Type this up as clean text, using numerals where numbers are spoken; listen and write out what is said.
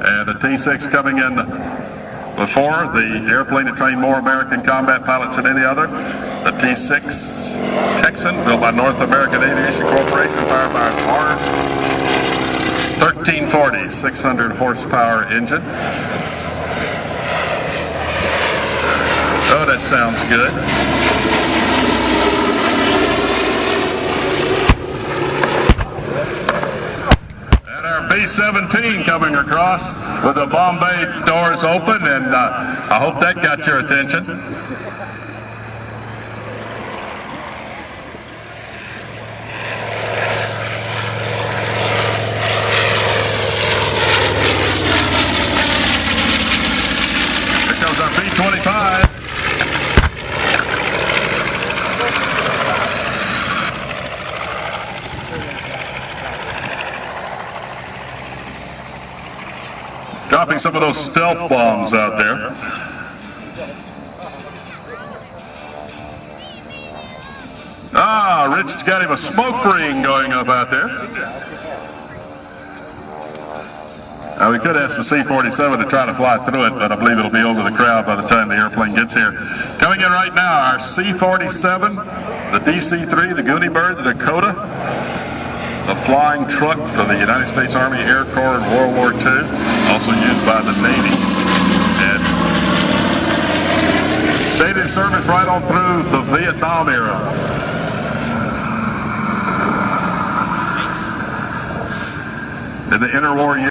And the T-6 coming in before, the airplane that trained more American combat pilots than any other. The T-6 Texan, built by North American Aviation Corporation, powered by an R1340 600 horsepower engine. Oh, that sounds good. And our B-17 coming across with the Bombay doors open, and I hope that got your attention. Here comes our B-25. Dropping some of those stealth bombs out there. Ah, Rich's got him a smoke ring going up out there. Now we could ask the C-47 to try to fly through it, but I believe it'll be over the crowd by the time the airplane gets here. Coming in right now, our C-47, the DC-3, the Goonie Bird, the Dakota, a flying truck for the United States Army Air Corps in World War II, also used by the Navy, and stayed in service right on through the Vietnam era. In the interwar years.